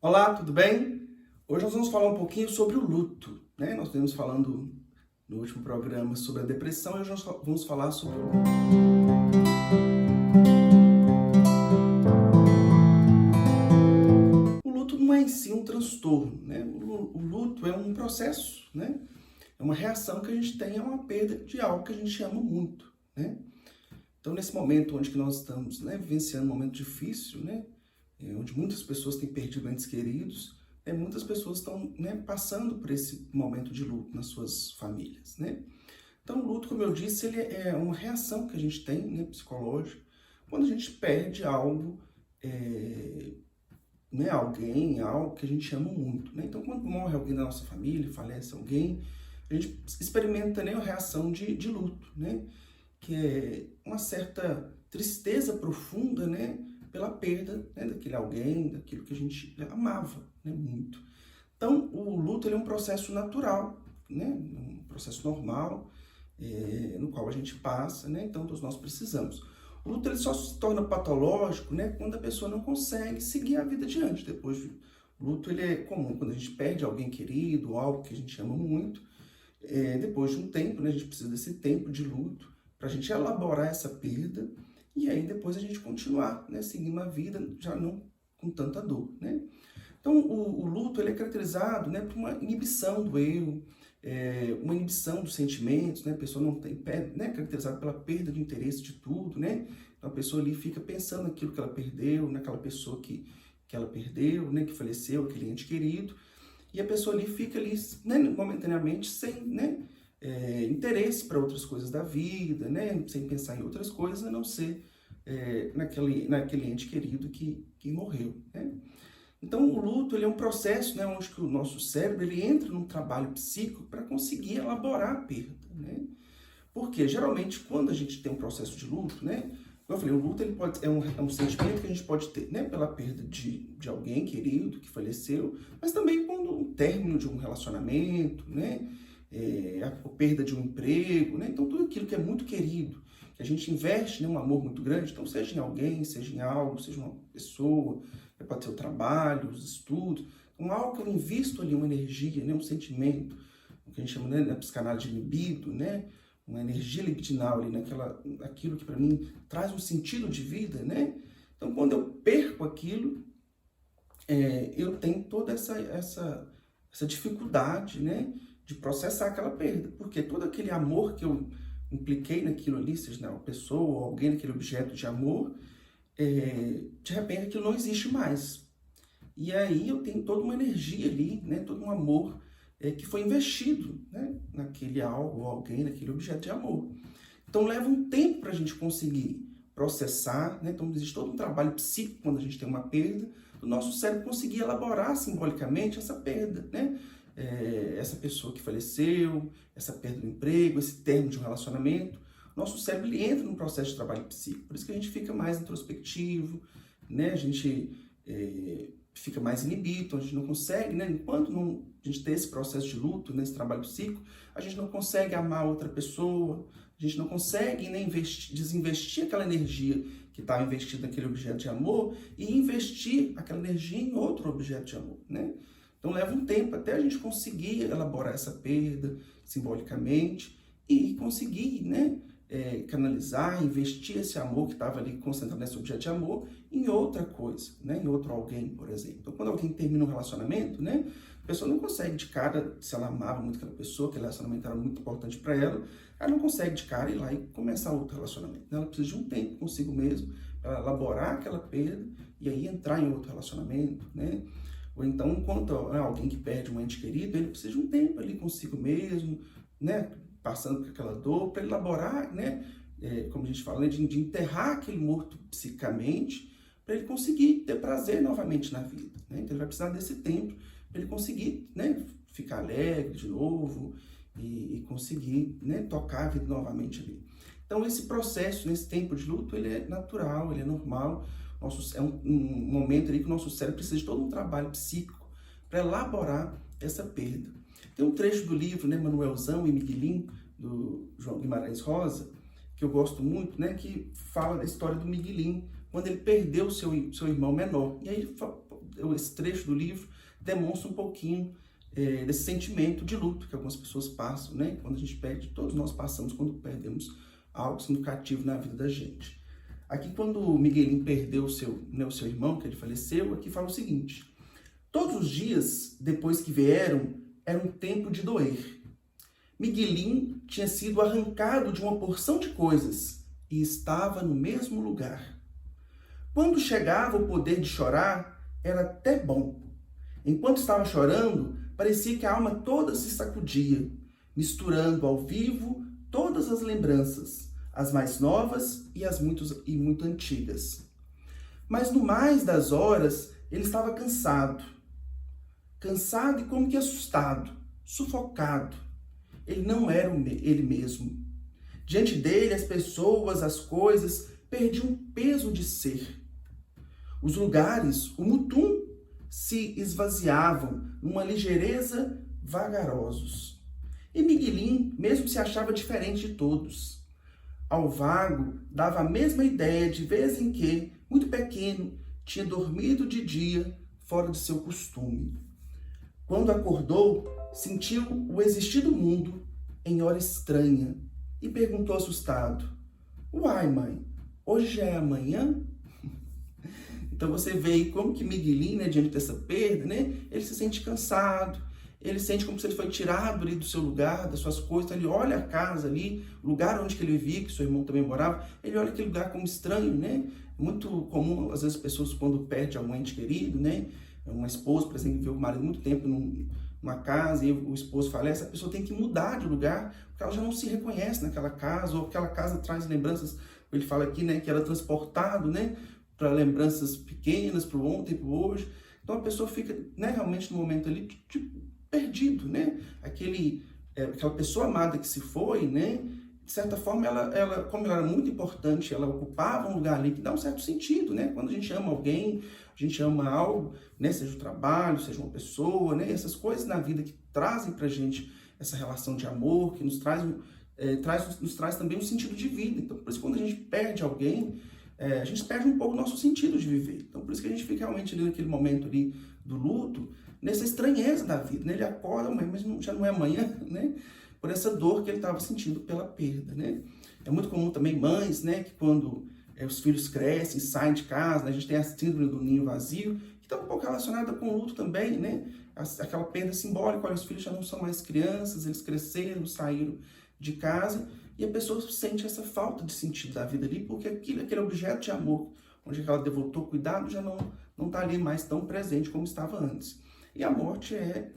Olá, tudo bem? Hoje nós vamos falar um pouquinho sobre o luto, né? Nós estamos falando no último programa sobre a depressão e hoje nós vamos falar sobre o luto. O luto não é em si um transtorno, né? O luto é um processo, né? É uma reação que a gente tem a uma perda de algo que a gente ama muito, né? Então, nesse momento onde que nós estamos, né, vivenciando um momento difícil, né? Onde muitas pessoas têm perdido entes queridos, muitas pessoas estão, né, passando por esse momento de luto nas suas famílias, né? Então, o luto, como eu disse, ele é uma reação que a gente tem, né, psicológica, quando a gente perde algo, é, né, alguém, algo que a gente ama muito, né? Então, quando morre alguém da nossa família, falece alguém, a gente experimenta, né, a reação de luto, né? Que é uma certa tristeza profunda, né, pela perda, né, daquele alguém, daquilo que a gente amava, né, muito. Então, o luto ele é um processo natural, né, um processo normal, no qual a gente passa, né, então todos nós precisamos. O luto ele só se torna patológico, né, quando a pessoa não consegue seguir a vida adiante. Depois, o luto ele é comum quando a gente perde alguém querido, algo que a gente ama muito. Depois de um tempo, né, a gente precisa desse tempo de luto para a gente elaborar essa perda e aí depois a gente continuar, né, seguindo a vida, já não com tanta dor, né? Então, o luto ele é caracterizado, né, por uma inibição do eu, uma inibição dos sentimentos, né? A pessoa não tem, né, caracterizado pela perda de interesse de tudo, né? Então, a pessoa ali fica pensando naquilo que ela perdeu, naquela pessoa que ela perdeu, né, que faleceu, aquele ente querido, e a pessoa ali fica ali, né, momentaneamente sem, né, interesse para outras coisas da vida, né, sem pensar em outras coisas, a não ser naquele ente querido que morreu, né? Então, o luto ele é um processo, né, onde que o nosso cérebro ele entra num trabalho psíquico para conseguir elaborar a perda, né? Porque geralmente quando a gente tem um processo de luto, né, como eu falei, o luto ele é um sentimento que a gente pode ter, né, pela perda de alguém querido que faleceu, mas também quando o término de um relacionamento, né, a perda de um emprego, né, então tudo aquilo que é muito querido, que a gente investe, né, um amor muito grande, então seja em alguém, seja em algo, seja uma pessoa, pode ser o trabalho, os estudos, então algo que eu invisto ali uma energia, né, um sentimento, o que a gente chama, né, na psicanálise de libido, né, uma energia libidinal ali, naquilo que para mim traz um sentido de vida, né? Então, quando eu perco aquilo, eu tenho toda essa dificuldade, né, de processar aquela perda, porque todo aquele amor que eu impliquei naquilo ali, seja uma pessoa ou alguém, naquele objeto de amor, de repente aquilo não existe mais. E aí eu tenho toda uma energia ali, né, todo um amor que foi investido, né, naquele algo, ou alguém, naquele objeto de amor. Então leva um tempo para a gente conseguir processar, né? Então existe todo um trabalho psíquico quando a gente tem uma perda, do nosso cérebro conseguir elaborar simbolicamente essa perda, né? Essa pessoa que faleceu, essa perda do emprego, esse término de um relacionamento. Nosso cérebro ele entra num processo de trabalho psíquico, por isso que a gente fica mais introspectivo, né? A gente fica mais inibido, a gente não consegue, né? Enquanto não, a gente tem esse processo de luto, nesse trabalho psíquico, a gente não consegue amar outra pessoa, a gente não consegue, né, desinvestir aquela energia que estava investida naquele objeto de amor e investir aquela energia em outro objeto de amor, né? Então leva um tempo até a gente conseguir elaborar essa perda simbolicamente e conseguir, né, canalizar, investir esse amor que estava ali concentrado nesse objeto de amor em outra coisa, né, em outro alguém, por exemplo. Então quando alguém termina um relacionamento, né, a pessoa não consegue de cara, se ela amava muito aquela pessoa, aquele relacionamento era muito importante para ela não consegue de cara ir lá e começar outro relacionamento, né? Ela precisa de um tempo consigo mesmo para elaborar aquela perda e aí entrar em outro relacionamento, né? Ou então, enquanto alguém que perde um ente querido, ele precisa de um tempo ali consigo mesmo, né? Passando por aquela dor, para elaborar, né? Como a gente fala, né? de enterrar aquele morto psicicamente, para ele conseguir ter prazer novamente na vida, né? Então ele vai precisar desse tempo para ele conseguir, né, ficar alegre de novo e conseguir, né, tocar a vida novamente ali. Então esse processo, nesse tempo de luto, ele é natural, ele é normal. É um momento ali que o nosso cérebro precisa de todo um trabalho psíquico para elaborar essa perda. Tem um trecho do livro, né, Manuelzão e Miguelinho, do João Guimarães Rosa, que eu gosto muito, né, que fala da história do Miguelinho, quando ele perdeu seu irmão menor. E aí ele esse trecho do livro demonstra um pouquinho desse sentimento de luto que algumas pessoas passam, né? Quando a gente perde, todos nós passamos quando perdemos algo significativo na vida da gente. Aqui, quando o Miguelinho perdeu o seu irmão, que ele faleceu, aqui fala o seguinte: todos os dias, depois que vieram, era um tempo de doer. Miguelinho tinha sido arrancado de uma porção de coisas e estava no mesmo lugar. Quando chegava o poder de chorar, era até bom. Enquanto estava chorando, parecia que a alma toda se sacudia, misturando ao vivo todas as lembranças, as mais novas e as muito antigas. Mas no mais das horas, ele estava cansado. Cansado e como que assustado, sufocado. Ele não era ele mesmo. Diante dele, as pessoas, as coisas, perdiam o peso de ser. Os lugares, o mutum, se esvaziavam numa ligeireza vagarosos. E Miguelinho mesmo se achava diferente de todos. Ao vago, dava a mesma ideia de vez em que, muito pequeno, tinha dormido de dia fora de seu costume. Quando acordou, sentiu o existir do mundo em hora estranha e perguntou assustado: "Uai, mãe, hoje já é amanhã?" Então você vê aí como que Miguelinho, né, diante dessa perda, né, ele se sente cansado, ele sente como se ele foi tirado ali do seu lugar, das suas coisas, ele olha a casa ali, o lugar onde que ele vivia, que seu irmão também morava, ele olha aquele lugar como estranho, né? Muito comum, às vezes, pessoas quando perdem algum ente querido, né? Uma esposa, por exemplo, vê o marido muito tempo numa casa e o esposo falece, a pessoa tem que mudar de lugar, porque ela já não se reconhece naquela casa, ou aquela casa traz lembranças, ele fala aqui, né, que ela é transportado, né, para lembranças pequenas, para o ontem, para o hoje. Então a pessoa fica, né, realmente no momento ali, tipo, perdido, né? Aquela pessoa amada que se foi, né? De certa forma, ela, como ela era muito importante, ela ocupava um lugar ali que dá um certo sentido, né? Quando a gente ama alguém, a gente ama algo, né? Seja o trabalho, seja uma pessoa, né? Essas coisas na vida que trazem pra gente essa relação de amor, que nos traz também um sentido de vida. Então, por isso, quando a gente perde alguém, a gente perde um pouco o nosso sentido de viver. Então, por isso que a gente fica realmente ali naquele momento ali do luto, nessa estranheza da vida, né? Ele acorda, mas já não é amanhã, né? Por essa dor que ele estava sentindo pela perda, né? É muito comum também mães, né, que quando os filhos crescem, saem de casa, né, a gente tem a síndrome do ninho vazio, que está um pouco relacionada com o luto também, né? Aquela perda simbólica, olha, os filhos já não são mais crianças, eles cresceram, saíram de casa, e a pessoa sente essa falta de sentido da vida ali, porque aquele objeto de amor, onde ela devotou cuidado, já não está ali mais tão presente como estava antes. E a morte é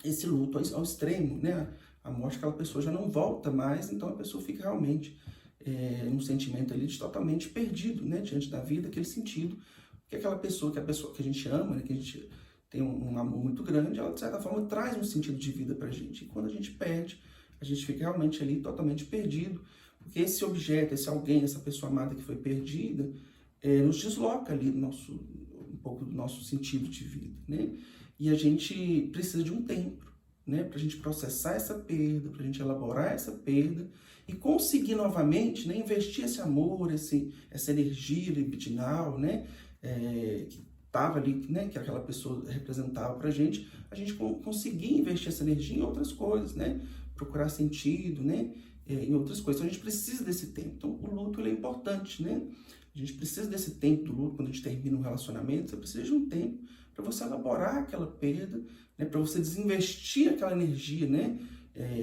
esse luto ao extremo, né? A morte, aquela pessoa já não volta mais, então a pessoa fica realmente num sentimento ali de totalmente perdido, né? Diante da vida, aquele sentido, que aquela pessoa, que a gente ama, né? Que a gente tem um amor muito grande, ela de certa forma traz um sentido de vida pra gente. E quando a gente perde, a gente fica realmente ali totalmente perdido, porque esse objeto, esse alguém, essa pessoa amada que foi perdida, nos desloca ali um pouco do nosso sentido de vida, né? E a gente precisa de um tempo, né, para a gente processar essa perda, para a gente elaborar essa perda e conseguir novamente, né, investir esse amor, essa energia libidinal, né, que estava ali, né, que aquela pessoa representava para a gente conseguir investir essa energia em outras coisas, né, procurar sentido, né, em outras coisas. Então a gente precisa desse tempo. Então o luto ele é importante, né? A gente precisa desse tempo do luto quando a gente termina um relacionamento. Você precisa de um tempo para você elaborar aquela perda, né, para você desinvestir aquela energia, né,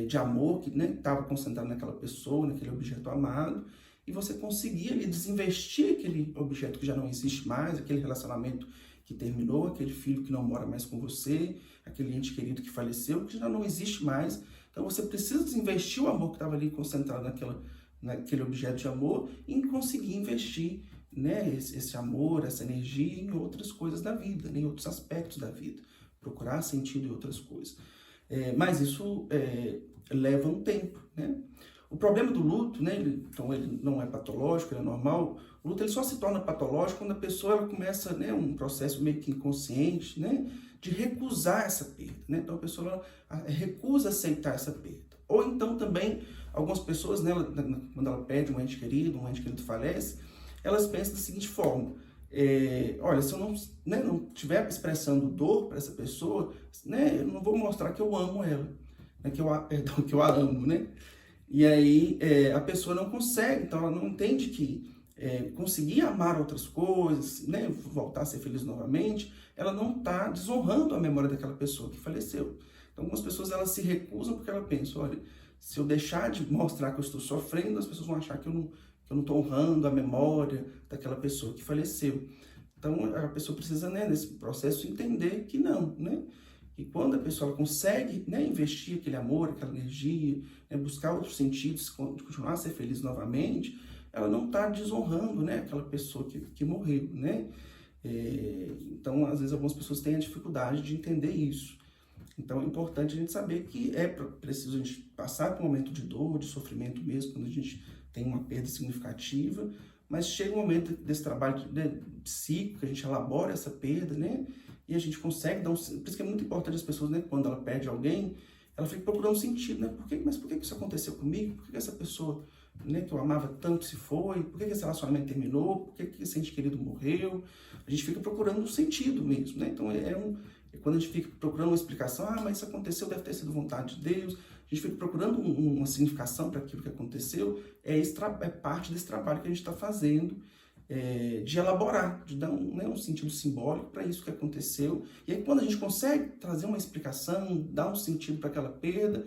de amor que, né, estava concentrado naquela pessoa, naquele objeto amado, e você conseguir ali desinvestir aquele objeto que já não existe mais, aquele relacionamento que terminou, aquele filho que não mora mais com você, aquele ente querido que faleceu, que já não existe mais. Então você precisa desinvestir o amor que estava ali concentrado naquele objeto de amor e conseguir investir, né, esse amor, essa energia em outras coisas da vida, né, em outros aspectos da vida, procurar sentido em outras coisas. Mas isso leva um tempo, né? O problema do luto, né, então ele não é patológico, ele é normal. O luto ele só se torna patológico quando a pessoa ela começa, né, um processo meio que inconsciente, né, de recusar essa perda, né? Então a pessoa recusa aceitar essa perda. Ou então também algumas pessoas, né, quando ela perde um ente querido falece, elas pensam da seguinte forma: olha, se eu não, né, não estiver expressando dor para essa pessoa, né, eu não vou mostrar que eu amo ela, né, perdão, que eu a amo, né? E aí a pessoa não consegue, então ela não entende que conseguir amar outras coisas, né, voltar a ser feliz novamente, ela não está desonrando a memória daquela pessoa que faleceu. Então, algumas pessoas elas se recusam porque ela pensa, olha, se eu deixar de mostrar que eu estou sofrendo, as pessoas vão achar que eu não estou honrando a memória daquela pessoa que faleceu. Então, a pessoa precisa, né, nesse processo, entender que não, né? E quando a pessoa ela consegue, né, investir aquele amor, aquela energia, né, buscar outros sentidos, continuar a ser feliz novamente, ela não está desonrando, né, aquela pessoa que morreu, né? Então, às vezes, algumas pessoas têm a dificuldade de entender isso. Então, é importante a gente saber que é preciso a gente passar por um momento de dor, de sofrimento mesmo, quando a gente tem uma perda significativa, mas chega um momento desse trabalho, né, psíquico, que a gente elabora essa perda, né? E a gente consegue dar um... Por isso que é muito importante as pessoas, né, quando ela perde alguém, ela fica procurando um sentido, né? Mas por que isso aconteceu comigo? Por que essa pessoa, né, que eu amava tanto se foi? Por que esse relacionamento terminou? Por que esse ente querido morreu? A gente fica procurando um sentido mesmo, né? Então, quando a gente fica procurando uma explicação, mas isso aconteceu, deve ter sido vontade de Deus, a gente fica procurando uma significação para aquilo que aconteceu, é parte desse trabalho que a gente está fazendo, de elaborar, de dar né, um sentido simbólico para isso que aconteceu. E aí, quando a gente consegue trazer uma explicação, dar um sentido para aquela perda,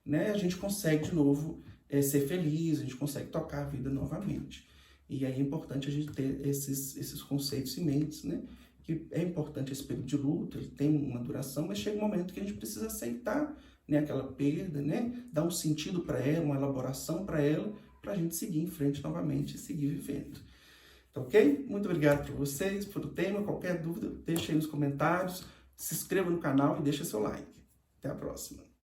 né, a gente consegue de novo ser feliz, a gente consegue tocar a vida novamente. E aí é importante a gente ter esses conceitos em mente, né? Que é importante esse período de luto, ele tem uma duração, mas chega um momento que a gente precisa aceitar, né, aquela perda, né? Dar um sentido para ela, uma elaboração para ela, para a gente seguir em frente novamente e seguir vivendo. Tá ok? Muito obrigado por vocês, por o tema. Qualquer dúvida, deixa aí nos comentários, se inscreva no canal e deixa seu like. Até a próxima.